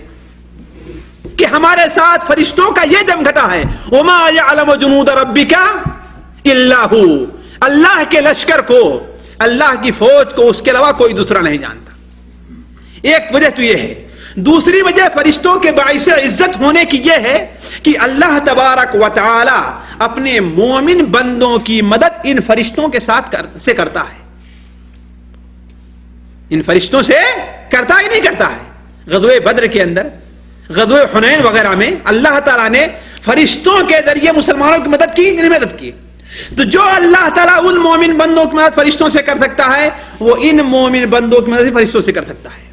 کہ ہمارے ساتھ فرشتوں کا یہ جم گھٹا ہے. وما يعلم جنود ربك الا ہو، اللہ کے لشکر کو، اللہ کی فوج کو اس کے علاوہ کوئی دوسرا نہیں جانتا. ایک وجہ تو یہ ہے. دوسری وجہ فرشتوں کے باعث عزت ہونے کی یہ ہے کہ اللہ تبارک و تعالی اپنے مومن بندوں کی مدد ان فرشتوں کے ساتھ سے کرتا ہے. ان فرشتوں سے کرتا ہی نہیں کرتا ہے. غزوہ بدر کے اندر، غزوہ حنین وغیرہ میں اللہ تعالیٰ نے فرشتوں کے ذریعے مسلمانوں کی مدد کی، نہیں مدد کی. تو جو اللہ تعالیٰ ان مومن بندوں کی مدد فرشتوں سے کر سکتا ہے، وہ ان مومن بندوں کی مدد فرشتوں سے کر سکتا ہے.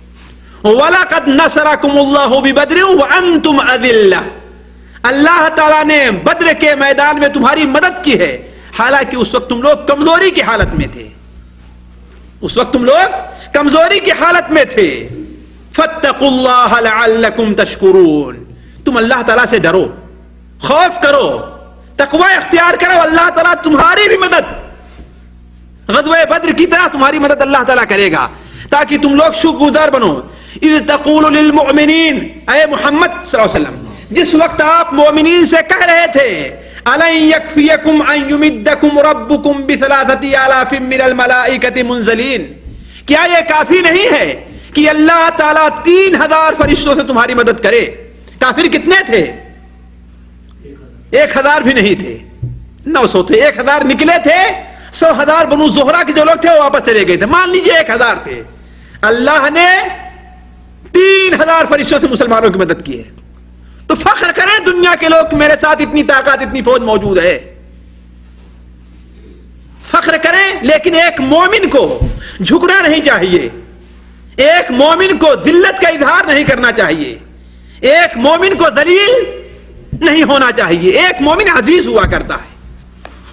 وَلَقَدْ نَصَرَكُمُ اللَّهُ بِبَدْرٍ وَأَنْتُمْ أَذِلَّةٌ، اللہ تعالیٰ نے بدر کے میدان میں تمہاری مدد کی ہے، حالانکہ اس وقت تم لوگ کمزوری کی حالت میں تھے. اس وقت تم لوگ کمزوری کی حالت میں تھے. فَاتَّقُوا اللَّهَ لَعَلَّكُمْ تَشْكُرُونَ، تم اللہ تعالیٰ سے ڈرو، خوف کرو، تقوی اختیار کرو. اللہ تعالیٰ تمہاری بھی مدد غزوہ بدر کی طرح تمہاری مدد اللہ تعالیٰ کرے گا، تاکہ تم لوگ شکر گزار بنو. اذ تقول للمؤمنین، اے محمد صلی اللہ علیہ وسلم، جس وقت آپ مومنین سے کہہ رہے تھے أَلَنْ يَكْفِيَكُمْ أَنْ يُمِدَّكُمْ رَبُّكُمْ بِثَلَاثَةِ آلَافٍ مِّنَ الْمَلَائِكَةِ مُنزَلِينَ، کیا یہ کافی نہیں ہے کہ اللہ تعالیٰ 3000 فرشتوں سے تمہاری مدد کرے؟ کافر کتنے تھے؟ 1000 بھی نہیں تھے، 900 تھے. 1000 نکلے تھے، 100,000 بنو زہرا کے جو لوگ تھے وہ واپس چلے گئے تھے. مان لیجئے 1000 تھے. اللہ نے 3000 فرشتوں سے مسلمانوں کی مدد کی ہے. تو فخر کریں دنیا کے لوگ، میرے ساتھ اتنی طاقت، اتنی فوج موجود ہے. فخر کریں، لیکن ایک مومن کو جھکنا نہیں چاہیے، ایک مومن کو ذلت کا اظہار نہیں کرنا چاہیے، ایک مومن کو ذلیل نہیں ہونا چاہیے. ایک مومن عزیز ہوا کرتا ہے،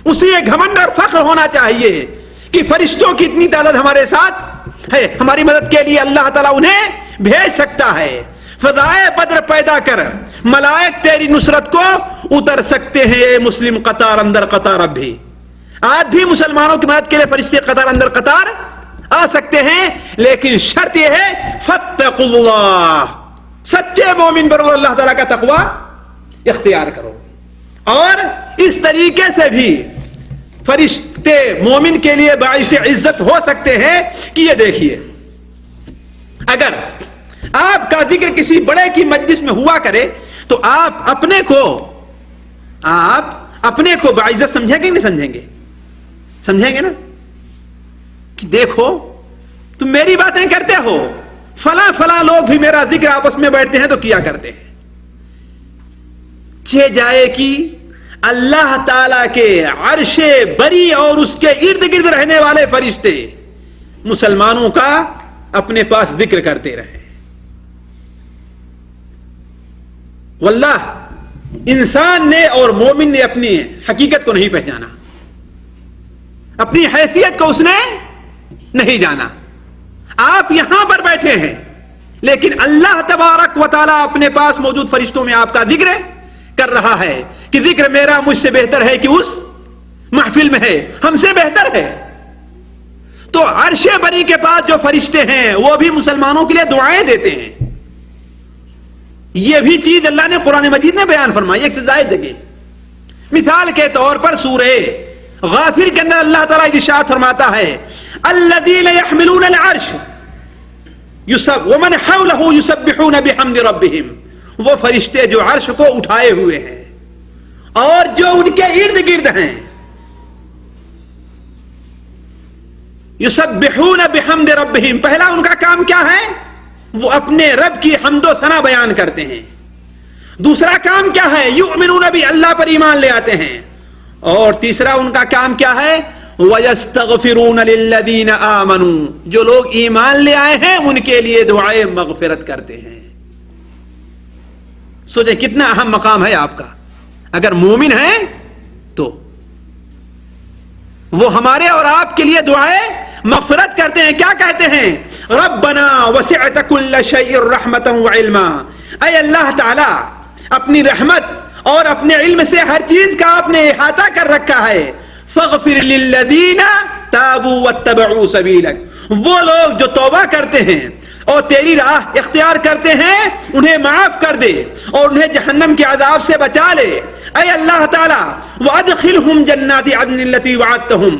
اسے یہ گھمنڈ اور فخر ہونا چاہیے کہ فرشتوں کی اتنی تعداد ہمارے ساتھ ہے، ہماری مدد کے لیے اللہ تعالیٰ انہیں بھیج سکتا ہے. فضائے بدر پیدا کر، ملائک تیری نصرت کو اتر سکتے ہیں. اے مسلم قطار اندر قطار، اب بھی آج بھی مسلمانوں کی مدد کے لیے فرشتے قطار اندر قطار آ سکتے ہیں، لیکن شرط یہ ہے فاتقوا اللہ، سچے مومن بنو، اللہ تعالیٰ کا تقوی اختیار کرو. اور اس طریقے سے بھی فرشتے مومن کے لیے باعث عزت ہو سکتے ہیں کہ یہ دیکھیے، اگر آپ کا ذکر کسی بڑے کی مجلس میں ہوا کرے تو آپ اپنے کو باعزت سمجھیں گے نہیں سمجھیں گے؟ سمجھیں گے نا کہ دیکھو تم میری باتیں کرتے ہو، فلاں فلاں لوگ بھی میرا ذکر آپس میں بیٹھتے ہیں تو کیا کرتے ہیں. چہ جائے کہ اللہ تعالی کے عرش بری اور اس کے ارد گرد رہنے والے فرشتے مسلمانوں کا اپنے پاس ذکر کرتے رہے. واللہ انسان نے اور مومن نے اپنی حقیقت کو نہیں پہچانا، اپنی حیثیت کو اس نے نہیں جانا. آپ یہاں پر بیٹھے ہیں، لیکن اللہ تبارک و تعالی اپنے پاس موجود فرشتوں میں آپ کا ذکر کر رہا ہے کہ ذکر میرا مجھ سے بہتر ہے کہ اس محفل میں ہے، ہم سے بہتر ہے. تو عرش بری کے پاس جو فرشتے ہیں وہ بھی مسلمانوں کے لیے دعائیں دیتے ہیں. یہ بھی چیز اللہ نے قرآن مجید میں بیان فرمائی ایک سے زائد جگہ. مثال کے طور پر سورہ غافر کے اندر اللہ تعالیٰ ارشاد فرماتا ہے الذین یحملون العرش ومن حولہ یسبحون بحمد ربہم، وہ فرشتے جو عرش کو اٹھائے ہوئے ہیں اور جو ان کے ارد گرد ہیں، یسبحون بحمد ربہم، پہلا ان کا کام کیا ہے؟ وہ اپنے رب کی حمد و ثنا بیان کرتے ہیں. دوسرا کام کیا ہے؟ یؤمنون بھی، اللہ پر ایمان لے آتے ہیں. اور تیسرا ان کا کام کیا ہے؟ وَيَسْتَغْفِرُونَ لِلَّذِينَ آمَنُوا، جو لوگ ایمان لے آئے ہیں ان کے لیے دعائیں مغفرت کرتے ہیں. سوچیں کتنا اہم مقام ہے آپ کا. اگر مومن ہیں تو وہ ہمارے اور آپ کے لیے دعائیں مغفرت کرتے ہیں. کیا کہتے ہیں؟ ربنا وسعت كل شيء رحمتا وعلما، اے اللہ تعالی اپنی رحمت اور اپنے علم سے ہر چیز کا آپ نے احاطہ کر رکھا ہے. فاغفر للذین تابوا واتبعوا سبیلک، وہ لوگ جو توبہ کرتے ہیں اور تیری راہ اختیار کرتے ہیں انہیں معاف کر دے اور انہیں جہنم کے عذاب سے بچا لے. اے اللہ تعالی وادخلہم جنات عدن التي وعدتہم،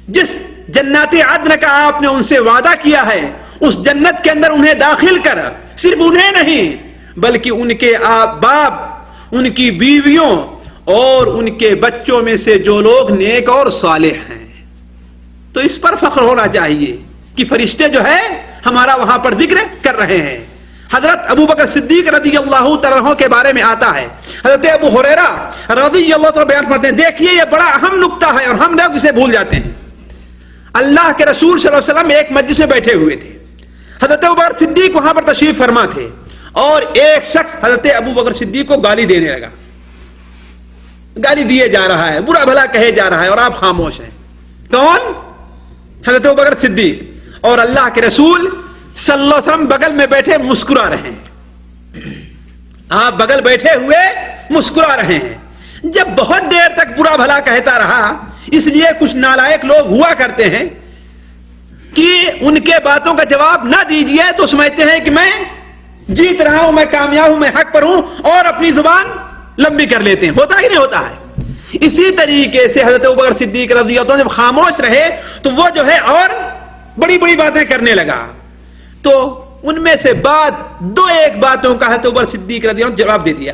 جس جنات عدن کا آپ نے ان سے وعدہ کیا ہے اس جنت کے اندر انہیں داخل کر. صرف انہیں نہیں بلکہ ان کے باپ، ان کی بیویوں اور ان کے بچوں میں سے جو لوگ نیک اور صالح ہیں. تو اس پر فخر ہونا چاہیے کہ فرشتے جو ہے ہمارا وہاں پر ذکر کر رہے ہیں. حضرت ابو بکر صدیق رضی اللہ تعالیٰ عنہ کے بارے میں آتا ہے، حضرت ابو ہریرہ رضی اللہ تعالیٰ بیان کرتے ہیں. دیکھیے یہ بڑا اہم نقطہ ہے اور ہم لوگ اسے بھول جاتے ہیں. اللہ کے رسول صلی اللہ علیہ وسلم ایک مجلس میں بیٹھے ہوئے تھے. حضرت ابو بکر صدیق وہاں پر تشریف فرما تھے اور ایک شخص حضرت ابو بکر صدیق کو گالی دینے لگا. گالی دیے جا رہا ہے، برا بھلا کہے جا رہا ہے اور آپ خاموش ہیں. کون؟ حضرت ابو بکر صدیق. اور اللہ کے رسول صلی اللہ علیہ وسلم بغل میں بیٹھے مسکرا رہے ہیں. آپ بغل بیٹھے ہوئے مسکرا رہے ہیں. جب بہت دیر تک برا بھلا کہتا رہا، اس لیے کچھ نالائق لوگ ہوا کرتے ہیں کہ ان کے باتوں کا جواب نہ دیجیے تو سمجھتے ہیں کہ میں جیت رہا ہوں، میں کامیاب ہوں، میں حق پر ہوں اور اپنی زبان لمبی کر لیتے ہیں. ہوتا ہی نہیں ہوتا ہے. اسی طریقے سے حضرت ابوبکر صدیق رضی اللہ عنہ جب خاموش رہے تو وہ جو ہے اور بڑی بڑی باتیں کرنے لگا. تو ان میں سے ایک باتوں کا حضرت ابوبکر صدیق رضی اللہ عنہ جواب دے دیا.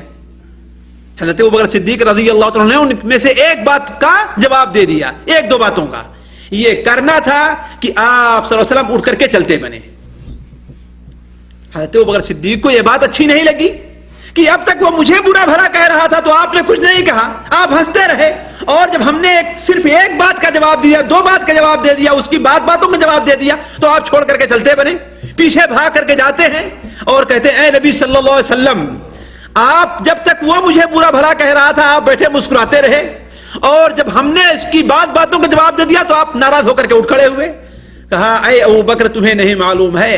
حضرت ابوبکر صدیق رضی اللہ عنہ نے ان میں سے ایک بات کا جواب دے دیا، ایک دو باتوں کا. یہ کرنا تھا کہ آپ صلی اللہ علیہ وسلم اٹھ کر کے چلتے بنے. حضرت ابوبکر صدیق کو یہ بات اچھی نہیں لگی کہ اب تک وہ مجھے برا بھلا کہہ رہا تھا تو آپ نے کچھ نہیں کہا، آپ ہنستے رہے. اور جب ہم نے صرف ایک بات کا جواب دیا، دو بات کا جواب دے دیا، اس کی باتوں کا جواب دے دیا تو آپ چھوڑ کر کے چلتے بنے، پیچھے بھاگ کر کے جاتے ہیں اور کہتے ہیں اے نبی صلی اللہ علیہ وسلم، آپ جب تک وہ مجھے برا بھلا کہہ رہا تھا آپ بیٹھے مسکراتے رہے اور جب ہم نے اس کی باتوں کا جواب دے دیا تو آپ ناراض ہو کر کے اٹھ کھڑے ہوئے. کہا اے ابو بکر تمہیں نہیں معلوم ہے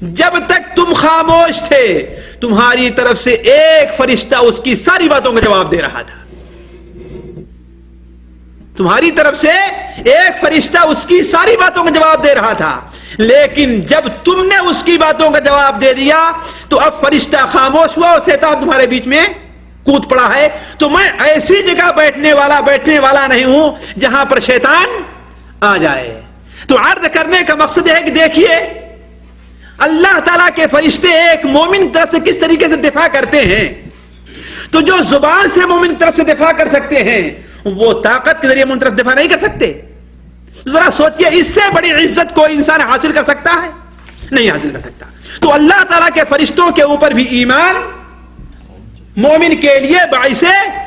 جب تک تم خاموش تھے تمہاری طرف سے ایک فرشتہ اس کی ساری باتوں کا جواب دے رہا تھا. تمہاری طرف سے ایک فرشتہ اس کی ساری باتوں کا جواب دے رہا تھا، لیکن جب تم نے اس کی باتوں کا جواب دے دیا تو اب فرشتہ خاموش ہوا اور شیطان تمہارے بیچ میں کود پڑا ہے. تو میں ایسی جگہ بیٹھنے والا نہیں ہوں جہاں پر شیطان آ جائے. تو عرض کرنے کا مقصد ہے کہ دیکھیے اللہ تعالیٰ کے فرشتے ایک مومن طرف سے کس طریقے سے دفاع کرتے ہیں. تو جو زبان سے مومن طرف سے دفاع کر سکتے ہیں وہ طاقت کے ذریعے مومن طرف دفاع نہیں کر سکتے. ذرا سوچئے اس سے بڑی عزت کوئی انسان حاصل کر سکتا ہے؟ نہیں حاصل کر سکتا. تو اللہ تعالیٰ کے فرشتوں کے اوپر بھی ایمان مومن کے لیے باعث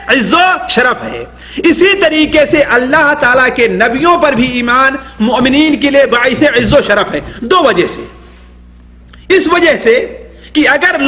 عز و شرف ہے. اسی طریقے سے اللہ تعالیٰ کے نبیوں پر بھی ایمان مومنین کے لیے باعث عز و شرف ہے. دو وجہ سے. اس وجہ سے کہ اگر